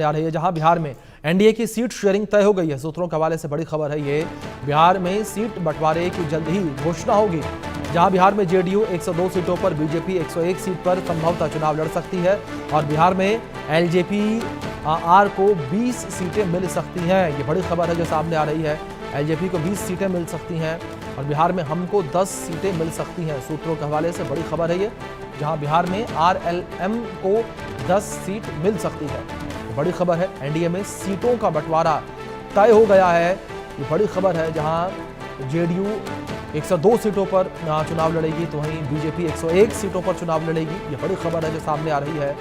सामने आ रही है, जहां बिहार में एनडीए की सीट शेयरिंग तय हो गई है। सूत्रों के हवाले से बड़ी खबर है ये, बिहार में सीट बंटवारे की जल्द ही घोषणा होगी। जहां बिहार में जेडीयू 102 सीटों पर, बीजेपी 101 सीट पर संभवतः चुनाव लड़ सकती है और बिहार में एलजेपी आर को 20 सीटें मिल सकती हैं। ये बड़ी खबर है जो सामने आ रही है। एलजेपी को 20 सीटें मिल सकती हैं और बिहार में हमको 10 सीटें मिल सकती हैं। सूत्रों के हवाले से बड़ी खबर है ये, जहां बिहार में आरएलएम को 10 सीट मिल सकती है। ये बड़ी खबर है। एनडीए में सीटों का बंटवारा तय हो गया है। ये बड़ी खबर है, जहां जेडीयू 102 सीटों पर चुनाव लड़ेगी तो वहीं बीजेपी 101 सीटों पर चुनाव लड़ेगी। ये बड़ी खबर है जो सामने आ रही है।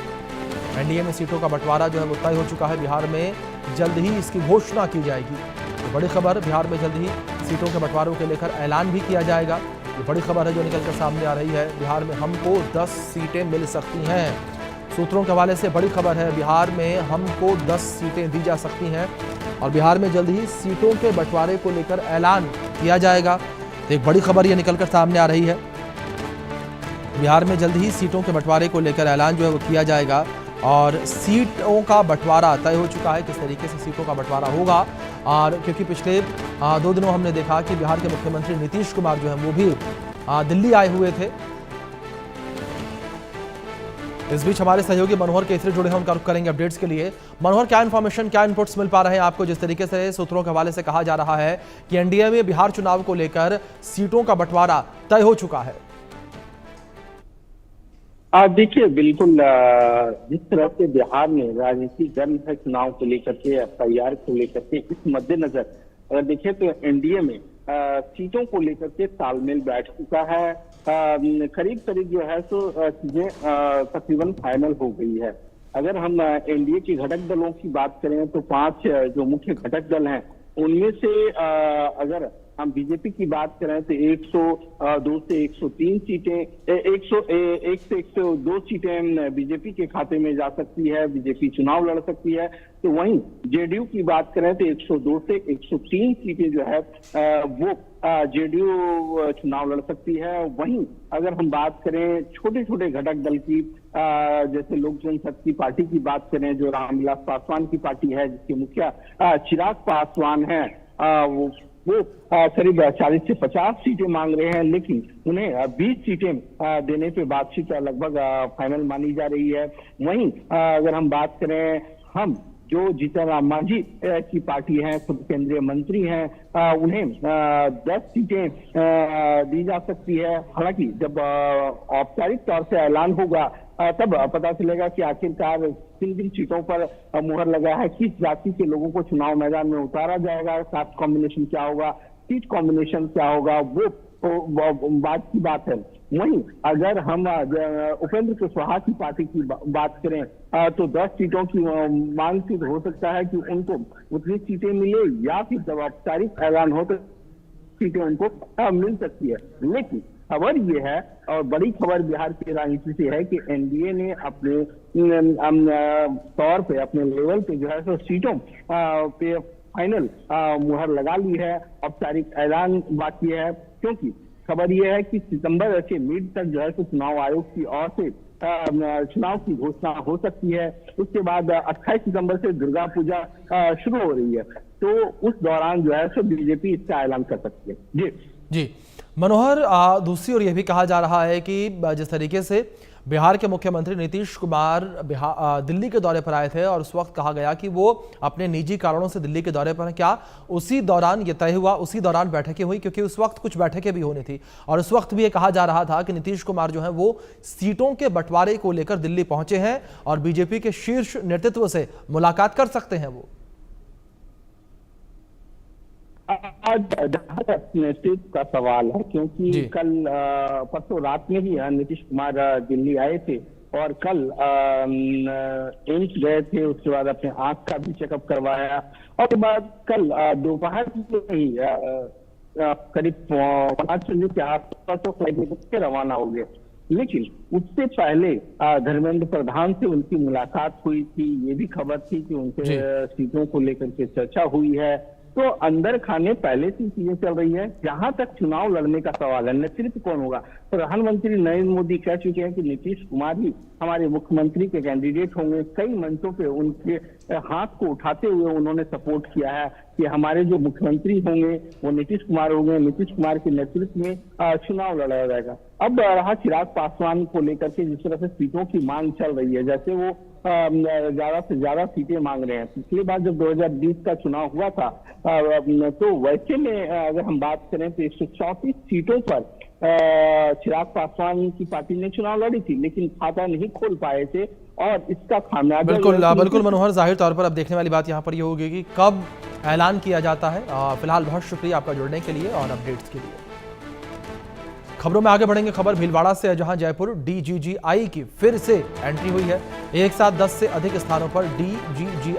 एनडीए में सीटों का बंटवारा जो है वो तय हो चुका है। बिहार में जल्द ही इसकी घोषणा की जाएगी। ये बड़ी खबर, बिहार में जल्द ही सीटों के बंटवारों को लेकर ऐलान भी किया जाएगा। ये बड़ी खबर है जो निकलकर सामने आ रही है। बिहार में हमको 10 सीटें मिल सकती हैं। सूत्रों के हवाले से बड़ी खबर है, बिहार में हमको 10 सीटें दी जा सकती हैं और बिहार में जल्द ही सीटों के बंटवारे को लेकर ऐलान किया जाएगा। तो एक बड़ी खबर ये निकलकर सामने आ रही है, बिहार में जल्द ही सीटों के बंटवारे को लेकर ऐलान जो है वो किया जाएगा और सीटों का बंटवारा तय हो चुका है। किस तरीके से सीटों का बंटवारा होगा, और क्योंकि पिछले 2 दिनों हमने देखा कि बिहार के मुख्यमंत्री नीतीश कुमार जो है वो भी दिल्ली आए हुए थे। इस बीच हमारे सहयोगी मनोहर केसरी जुड़े हैं, उनका रुख करेंगे अपडेट्स के लिए। मनोहर, क्या इन्फॉर्मेशन, क्या इनपुट्स मिल पा रहे हैं आपको? जिस तरीके से सूत्रों के हवाले से कहा जा रहा है कि एनडीए में बिहार चुनाव को लेकर सीटों का बंटवारा तय हो चुका है। देखिए, बिल्कुल जिस तरह से बिहार में राजनीति गर्म है चुनाव को लेकर के, एफआईआर को लेकर के, इस मद्देनजर अगर देखें तो एनडीए में सीटों को लेकर के तालमेल बैठ चुका है। करीब करीब जो है सो चीजें तकरीबन फाइनल हो गई है। अगर हम एनडीए के घटक दलों की बात करें तो 5 जो मुख्य घटक दल हैं उनमें से अगर हम बीजेपी की बात करें तो 102 से 103 सीटें, 1 से 102 सीटें बीजेपी के खाते में जा सकती है, बीजेपी चुनाव लड़ सकती है। तो वहीं जेडीयू की बात करें तो 102 से 103 सीटें जो है वो जेडीयू चुनाव लड़ सकती है। वहीं अगर हम बात करें छोटे छोटे घटक दल की, जैसे लोक जनशक्ति पार्टी की बात करें, जो रामविलास पासवान की पार्टी है, जिसके मुखिया चिराग पासवान है, वो करीब 40 से 50 सीटें मांग रहे हैं, लेकिन उन्हें 20 सीटें देने पे बातचीत लगभग फाइनल मानी जा रही है। वहीं अगर हम बात करें, हम जो जीतन राम मांझी की पार्टी है, खुद केंद्रीय मंत्री हैं, उन्हें 10 सीटें दी जा सकती है। हालांकि जब औपचारिक तौर से ऐलान होगा तब पता चलेगा कि आखिरकार किन किन सीटों पर मुहर लगा है, किस जाति के लोगों को चुनाव मैदान में उतारा जाएगा, कास्ट कॉम्बिनेशन क्या होगा, सीट कॉम्बिनेशन क्या होगा, वो बात की बात है। वहीं अगर हम उपेंद्र कुशवाहा की पार्टी की बात करें तो 10 सीटों की मांग से हो सकता है कि उनको उतनी सीटें मिले, या फिर जब औपचारिक ऐलान हो तो सीटें उनको मिल सकती है। लेकिन खबर ये है, और बड़ी खबर बिहार की राजनीति से है, कि एनडीए ने अपने तौर पे, अपने लेवल पे जो है सो सीटों पे फाइनल मुहर लगा ली है। औपचारिक ऐलान बाकी है, क्योंकि खबर यह है कि सितंबर के मिड तक जो है तो चुनाव आयोग की ओर से चुनाव की घोषणा हो सकती है। उसके बाद 28 सितंबर से दुर्गा पूजा शुरू हो रही है, तो उस दौरान जो है सो बीजेपी इसका ऐलान कर सकती है। जी मनोहर, दूसरी ओर यह भी कहा जा रहा है कि जिस तरीके से बिहार के मुख्यमंत्री नीतीश कुमार दिल्ली के दौरे पर आए थे और उस वक्त कहा गया कि वो अपने निजी कारणों से दिल्ली के दौरे पर हैं, क्या उसी दौरान ये तय हुआ, उसी दौरान बैठकें हुई? क्योंकि उस वक्त कुछ बैठकें भी होनी थी और उस वक्त भी ये कहा जा रहा था कि नीतीश कुमार जो है वो सीटों के बंटवारे को लेकर दिल्ली पहुंचे हैं और बीजेपी के शीर्ष नेतृत्व से मुलाकात कर सकते हैं वो। नेतृत्व का सवाल है, क्योंकि कल परसों रात में ही नीतीश कुमार दिल्ली आए थे और कल एम्स गए थे। उसके बाद अपने आंख का भी चेकअप करवाया और उसके बाद कल दोपहर में ही करीब 5 बजे के आसपास तो फ्लाइट से रवाना हो गए। लेकिन उससे पहले धर्मेंद्र प्रधान से उनकी मुलाकात हुई थी। ये भी खबर थी कि उनसे सीटों को लेकर के चर्चा हुई है। तो अंदर खाने पहले से चीजें चल रही है। जहां तक चुनाव लड़ने का सवाल है, नेतृत्व कौन होगा, प्रधानमंत्री नरेंद्र मोदी कह चुके हैं कि नीतीश कुमार ही हमारे मुख्यमंत्री के कैंडिडेट होंगे। कई मंचों पे उनके हाथ को उठाते हुए उन्होंने सपोर्ट किया है कि हमारे जो मुख्यमंत्री होंगे वो नीतीश कुमार होंगे, नीतीश कुमार के नेतृत्व में चुनाव लड़ा जाएगा। अब रहा चिराग पासवान को लेकर के जिस तरह से सीटों की मांग चल रही है, जैसे वो ज्यादा से ज्यादा सीटें मांग रहे हैं। पिछली बार जब 2020 का चुनाव हुआ था तो वैसे में अगर हम बात करें तो 134 सीटों पर चिराग पासवान की पार्टी ने चुनाव लड़ी थी, लेकिन खाता नहीं खोल पाए थे और इसका खामियाजा बिल्कुल मनोहर, जाहिर तौर पर अब देखने वाली बात यहाँ पर ये होगी कि कब ऐलान किया जाता है। फिलहाल बहुत शुक्रिया आपका जुड़ने के लिए और अपडेट्स के लिए। खबरों में आगे बढ़ेंगे। खबर भीलवाड़ा से है, जहां जयपुर डीजीजीआई की फिर से एंट्री हुई है। एक साथ 10 से अधिक स्थानों पर डीजीजीआई